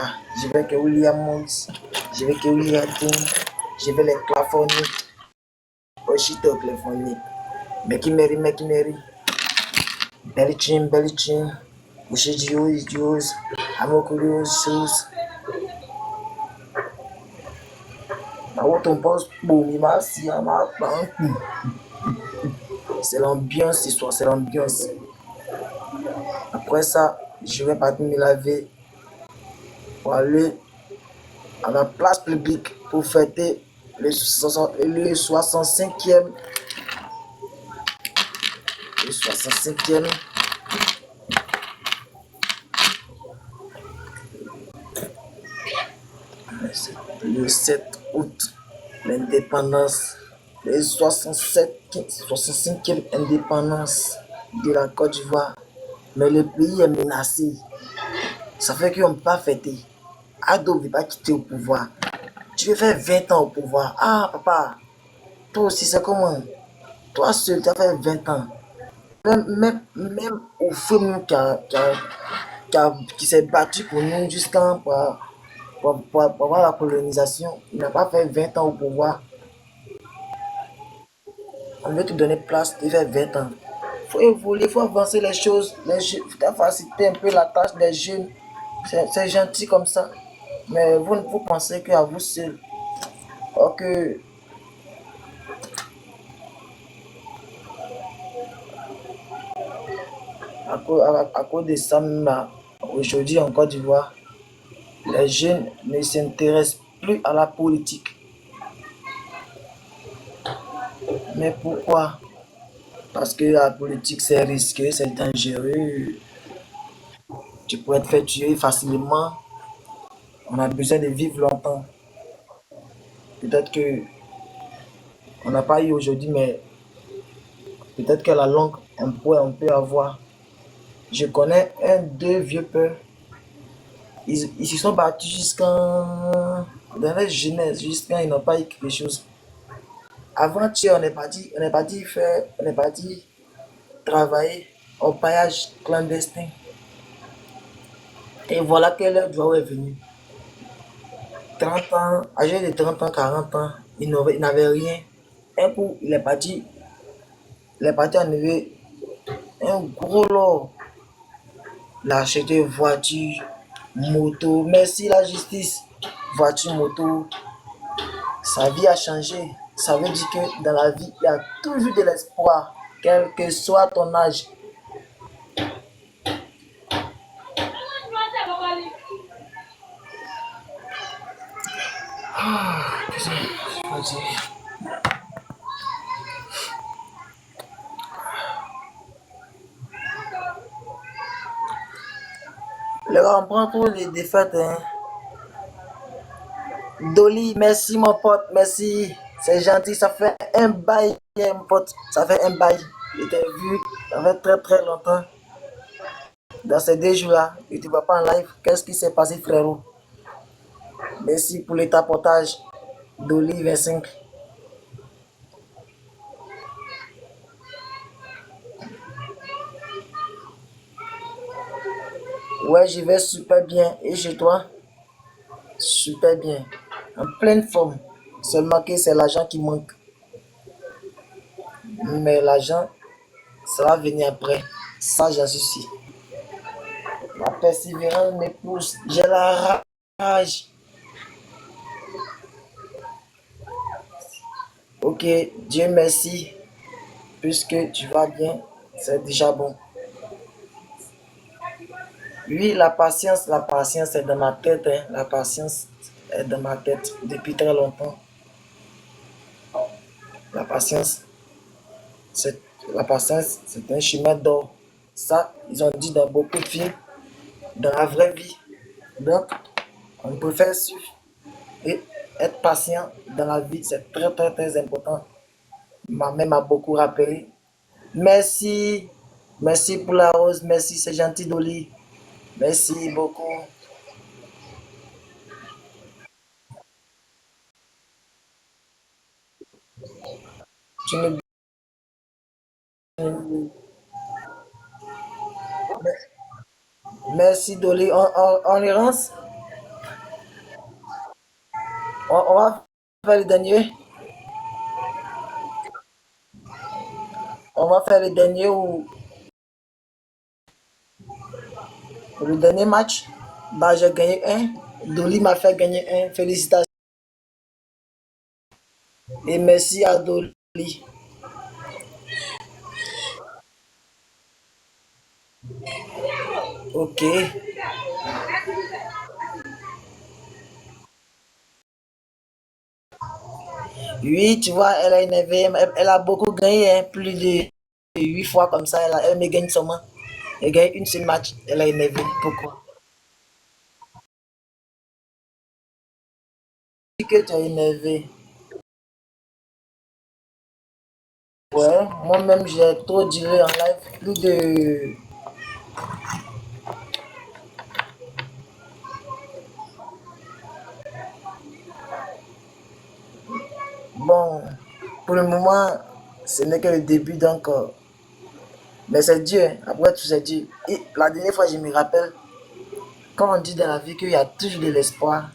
Je veux que William Mons, je veux que William King, je veux les claphoniques, Oshito claphonique, Mekimeri, Bellichin, Ushijius, Amokulius, Naoton Post, Boumima, Siama, c'est l'ambiance ce soir, c'est l'ambiance. Après ça, je vais partir me laver pour aller à la place publique pour fêter le 65e, le 65e, le 7 août, l'indépendance, le 65e indépendance de la Côte d'Ivoire. Mais le pays est menacé. Ça fait qu'on ne peut pas fêter. Ado ne veut pas quitter au pouvoir. Tu veux faire 20 ans au pouvoir. Ah, papa, toi aussi, c'est comment? Toi seul, tu as fait 20 ans. Même au feu qui s'est battu pour nous jusqu'à pour avoir la colonisation, il n'a pas fait 20 ans au pouvoir. On veut te donner place, tu fais 20 ans. Il faut évoluer, il faut avancer les choses. Il faut faciliter un peu la tâche des jeunes. C'est gentil comme ça. Mais vous pensez qu'à vous seul. Or que à cause de ça, aujourd'hui en Côte d'Ivoire, les jeunes ne s'intéressent plus à la politique. Mais pourquoi? Parce que la politique c'est risqué, c'est dangereux. Tu peux être fait tuer facilement. On a besoin de vivre longtemps. Peut-être que on n'a pas eu aujourd'hui, mais peut-être que la langue, on peut avoir. Je connais deux vieux pères. Ils se sont battus dans la jeunesse, jusqu'à ils n'ont pas eu quelque chose. Avant-hier, on est parti travailler au paillage clandestin. Et voilà que leur droit est venu. 30 ans, âgé de 30 ans, 40 ans, il n'avait rien. Un coup, il est parti enlever un gros lot. Il a acheté voiture, moto. Merci la justice. Voiture, moto. Sa vie a changé. Ça veut dire que dans la vie, il y a toujours de l'espoir, quel que soit ton âge. Qu'est-ce que je peux dire? Le gars, on prend pour les défaites. Hein. Dolly, merci mon pote, merci. C'est gentil, ça fait un bail, mon pote. Ça fait un bail. Je t'ai vu, ça fait très très longtemps. Dans ces 2 jours-là, je ne te vois pas en live. Qu'est-ce qui s'est passé, frérot? Merci pour le tapotage. Dolly 25. Ouais, je vais super bien. Et chez toi? Super bien. En pleine forme. Seulement que c'est l'argent qui manque. Mais l'argent, ça va venir après. Ça, j'en suis sûr. La persévérance me pousse. J'ai la rage. Ok, Dieu merci. Puisque tu vas bien, c'est déjà bon. Oui, la patience est dans ma tête. Hein. La patience est dans ma tête depuis très longtemps. La patience, c'est la patience, c'est un chemin d'or. Ça, ils ont dit dans beaucoup de films, dans la vraie vie. Donc, on préfère suivre et être patient dans la vie, c'est très très très important. Ma mère m'a beaucoup rappelé. Merci, merci pour la rose, merci, c'est gentil Dolly. Merci beaucoup. Tu ne- Merci Dolly. On les rance. On va faire le dernier. On va faire le dernier ou le dernier match. Bah, j'ai gagné un. Dolly m'a fait gagner un. Félicitations. Et merci à Dolly. Ok. Oui, tu vois, elle a énervé. Elle a beaucoup gagné, hein, plus de 8 fois comme ça. Elle me gagne seulement. Elle gagne une seule match. Elle a énervé. Pourquoi? Que tu as énervé. Ouais, moi-même j'ai trop duré en live. Plus de. Bon, pour le moment, ce n'est que le début donc. Mais c'est Dieu, hein. Après tout, c'est Dieu. Et la dernière fois, je me rappelle, quand on dit dans la vie qu'il y a toujours de l'espoir,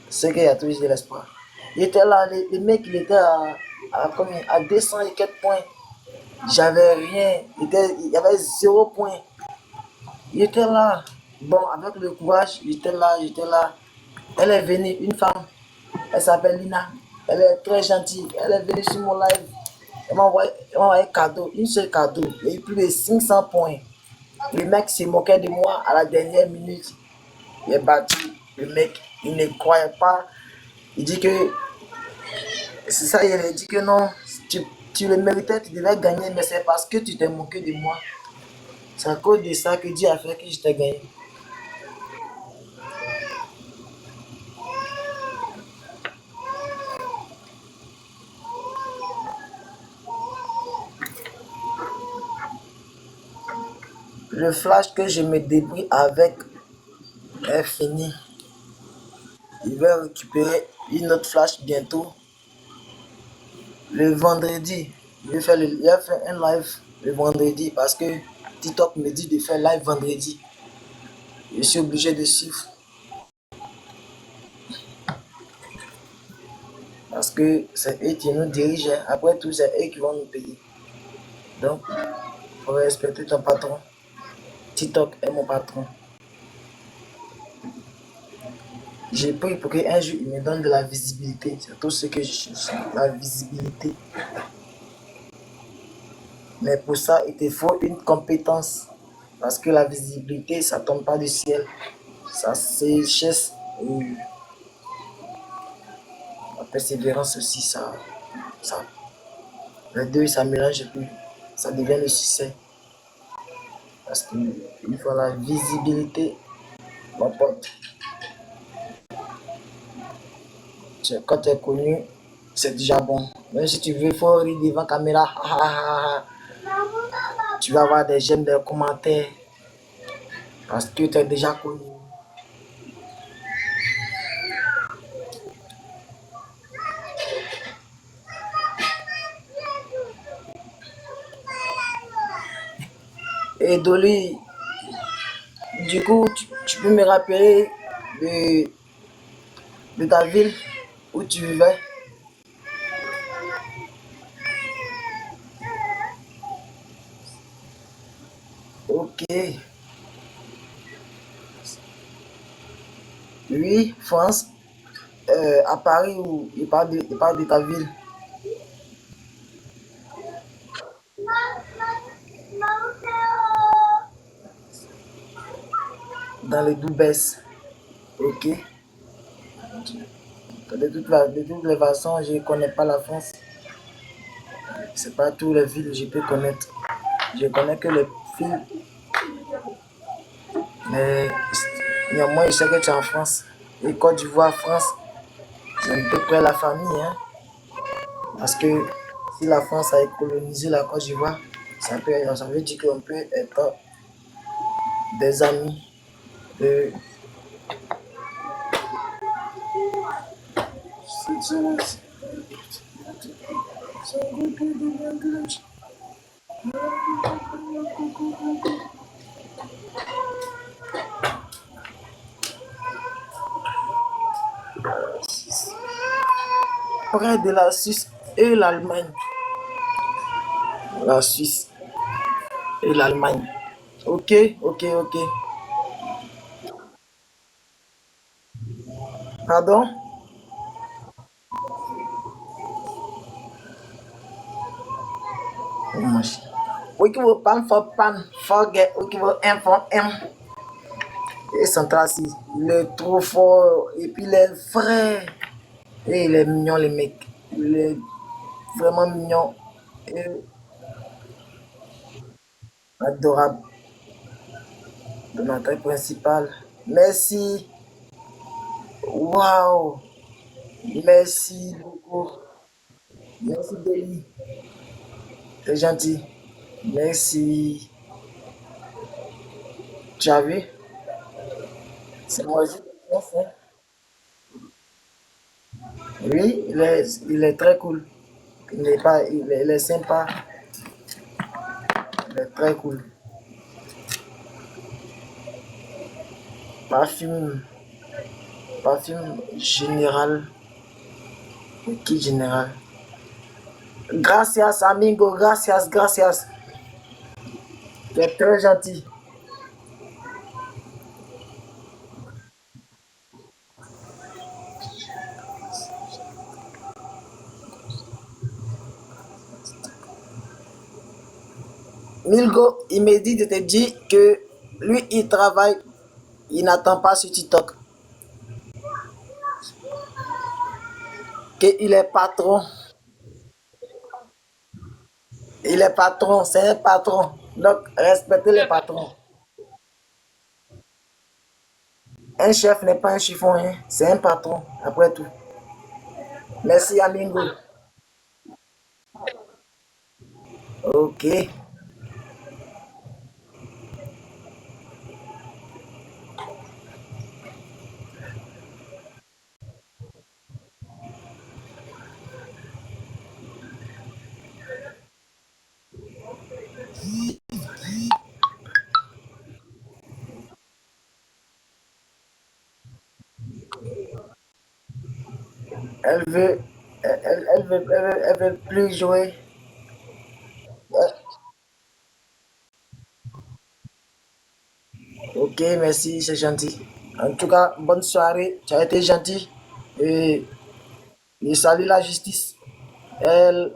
c'est qu'il y a toujours de l'espoir. Il était là, le mec, il était à combien? À 200 et quelques points. J'avais rien. Il y avait 0 point. Il était là. Bon, avec le courage, j'étais là, j'étais là. Elle est venue, une femme. Elle s'appelle Lina. Elle est très gentille. Elle est venue sur mon live. Elle m'a envoyé un cadeau, une seule cadeau. Il y a eu plus de 500 points. Le mec se moquait de moi à la dernière minute. Il est battu. Le mec, il ne croyait pas. Il dit que c'est ça, il a dit que non, tu le méritais, tu devais gagner, mais c'est parce que tu t'es moqué de moi. C'est à cause de ça que Dieu a fait que je t'ai gagné. Le flash que je me débrouille avec est fini. Il va récupérer une autre flash bientôt. Le vendredi, il a fait un live le vendredi parce que TikTok me dit de faire live vendredi. Je suis obligé de suivre parce que c'est eux qui nous dirigent, hein. Après tout, c'est eux qui vont nous payer. Donc, il faut respecter ton patron. TikTok est mon patron. J'ai pris pour qu'un jour il me donne de la visibilité. C'est tout ce que je cherche, la visibilité. Mais pour ça, il te faut une compétence. Parce que la visibilité, ça ne tombe pas du ciel. Ça séchesse. Et la persévérance aussi, ça, les deux, ça mélange et puis ça devient le succès. Parce qu'il faut la visibilité, mon pote. Quand tu es connu, c'est déjà bon. Même si tu veux, il faut rire devant la caméra. Tu vas avoir des j'aime, des commentaires. Parce que tu es déjà connu. Et Dolly, du coup, tu peux me rappeler de, de ta ville où tu vivais? Ok. Oui, France. À Paris, où il parle de ta ville. Dans les Doubès. Ok. De toutes les façons, je ne connais pas la France. C'est pas toutes les villes que je peux connaître. Je connais que les villes, mais néanmoins, je sais que tu es en France. Et Côte d'Ivoire, France, c'est à peu près la famille, hein. Parce que si la France a colonisé la Côte d'Ivoire, ça veut dire qu'on peut être des amis. De... près de la Suisse et l'Allemagne. La Suisse et l'Allemagne. Ok, ok, ok. Pardon? We can work pan for pan, forget, we can work M for M. Et Central 6, il est trop fort. Et puis il est vrai. Et il est mignon, le mec. Il est vraiment mignon. Et adorable. Donateur principal. Merci. Waouh. Merci beaucoup. Merci, Denis. C'est gentil. Merci. Tu as vu? C'est moi aussi. Oui, il est très cool. Il est sympa. Il est très cool. Parfume, parfume général. Qui général? Gracias, amigo. Gracias, gracias. Tu es très gentil. Milgo, il me dit de te dire que lui, il travaille. Il n'attend pas sur TikTok. Qu'il est patron. Il est patron. C'est un patron. Donc, respectez les patrons. Un chef n'est pas un chiffon, hein. C'est un patron, après tout. Merci, amigo. Ok. Elle veut, elle veut plus jouer. Ok, merci, c'est gentil. En tout cas, bonne soirée. Tu as été gentil. Et, et salut la justice. Elle,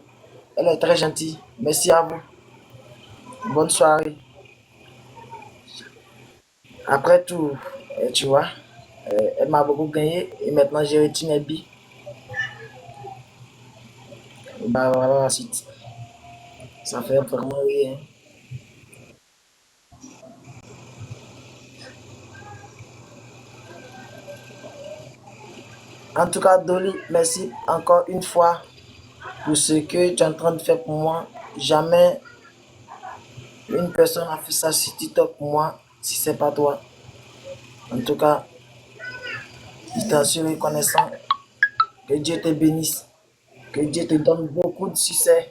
elle est très gentille. Merci à vous. Bonne soirée. Après tout, tu vois, elle m'a beaucoup gagné et maintenant j'ai retenu les billes. Bah voilà la suite. Ça fait vraiment rien. En tout cas, Dolly, merci encore une fois pour ce que tu es en train de faire pour moi. Jamais une personne a fait ça sur TikTok pour moi si c'est pas toi. En tout cas, je t'en suis reconnaissant. Que Dieu te bénisse. Que Dieu te donne beaucoup de succès.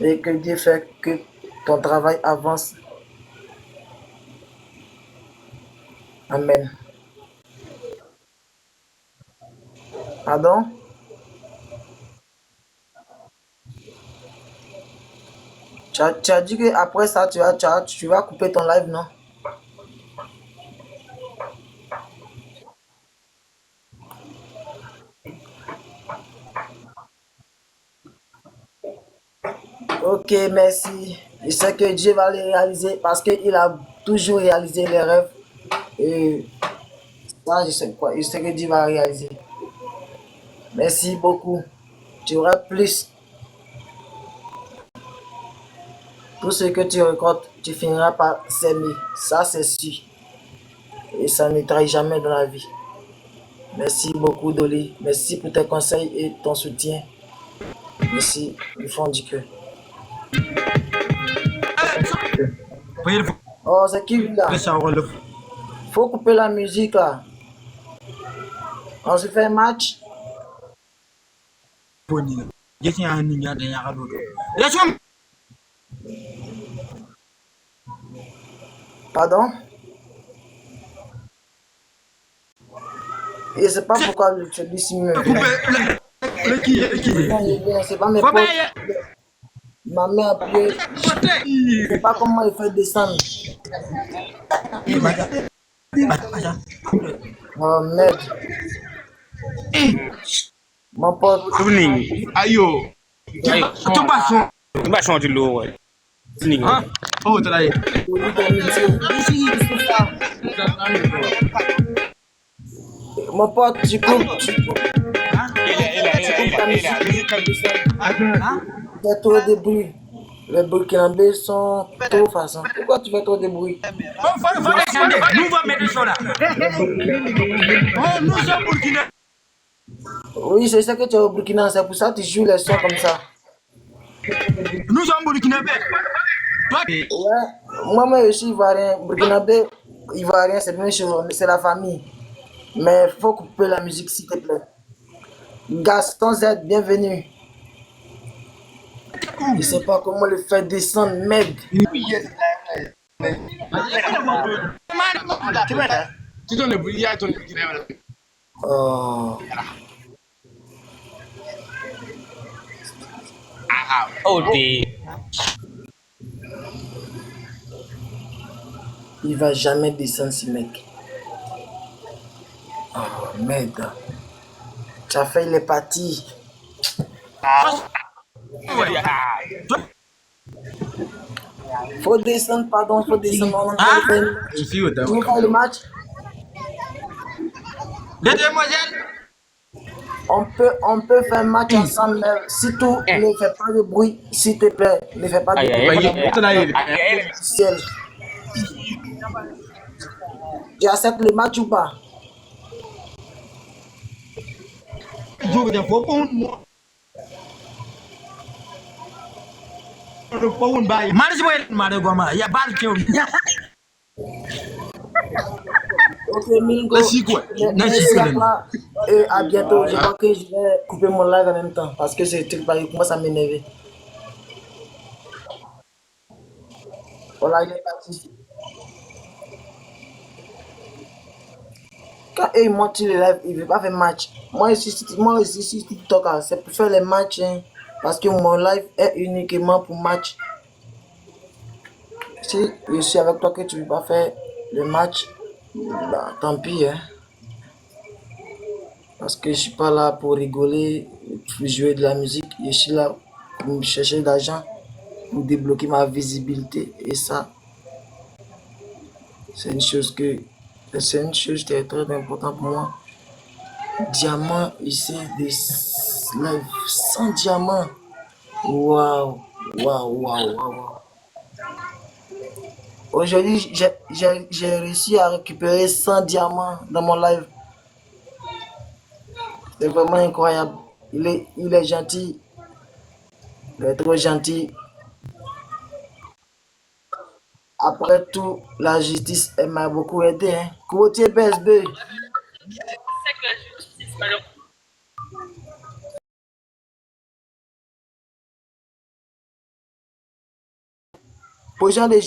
Et que Dieu fait que ton travail avance. Amen. Pardon? Tu as dit qu'après ça, tu vas couper ton live, non? Ok, merci. Je sais que Dieu va les réaliser parce qu'il a toujours réalisé les rêves. Et ça, je sais quoi. Je sais que Dieu va réaliser. Merci beaucoup. Tu auras plus. Tout ce que tu récoltes, tu finiras par s'aimer. Ça, c'est sûr. Et ça ne trahit jamais dans la vie. Merci beaucoup, Dolly. Merci pour tes conseils et ton soutien. Merci du fond du cœur. Oh, c'est qui là? Faut couper la musique là. On se fait un match. Pardon? Et c'est pas pourquoi celui-ci me vient. C'est pas mes potes. Ma mère a appelé. Je sais pas comment il fait descendre. Oh merde. Mon pote. Ayo. J'ai Tu vas changer l'eau, ouais. Oh, t'as l'air. poli d'amitié. C'est ça. Mon pote, tu coupes ta musique. Fais trop de bruit. Les Burkinabés sont trop façons. Pourquoi tu fais trop de bruit? Nous va mettre ça là. Oh, nous sommes Burkina. Oui, c'est ça que tu es au Burkina. C'est pour ça que tu joues les sons comme ça. Nous sommes Burkinabés. Ouais, moi-même je suis ivoirien. Burkinabé, ivoirien, c'est la même chose. C'est la famille. Mais il faut couper la musique, s'il te plaît. Gaston Z, bienvenue. Je sais pas comment le faire descendre, merde. Tu donnes le bruit à ton Burkina. Oh, Oh, t'es. il va jamais descendre, ce mec. Oh, merde. Tu as fait, il est parti. Faut descendre, pardon, faut descendre. On est en train de faire le match. Ici, au Tu veux faire le match? Demoiselle. On peut faire un match ensemble, mais si tout ne fait pas de bruit, s'il te plaît, ne fais pas de bruit. Ciel. Tu acceptes le match ou pas? Ok, Mingo, merci à toi et à bientôt. Je crois que je vais couper mon live en même temps parce que ce truc commence à m'énerver. Voilà, il est parti. Quand eux, ils montent sur le live, ils ne veulent pas faire match. Moi ici, sur TikTok, hein, c'est pour faire les matchs, hein, parce que mon live est uniquement pour match. Si je suis avec toi que tu ne veux pas faire le match, bah, tant pis, hein, parce que je suis pas là pour rigoler, pour jouer de la musique. Je suis là pour me chercher de l'argent, pour débloquer ma visibilité. Et ça, c'est une chose qui est très importante pour moi. Diamant, ici, des lives sans diamant. Waouh, waouh, waouh, waouh. Aujourd'hui, j'ai réussi à récupérer 100 diamants dans mon live. C'est vraiment incroyable. Il est gentil, il est trop gentil. Après tout, la justice, elle m'a beaucoup aidé. Hein. Côté BSB, pour gens des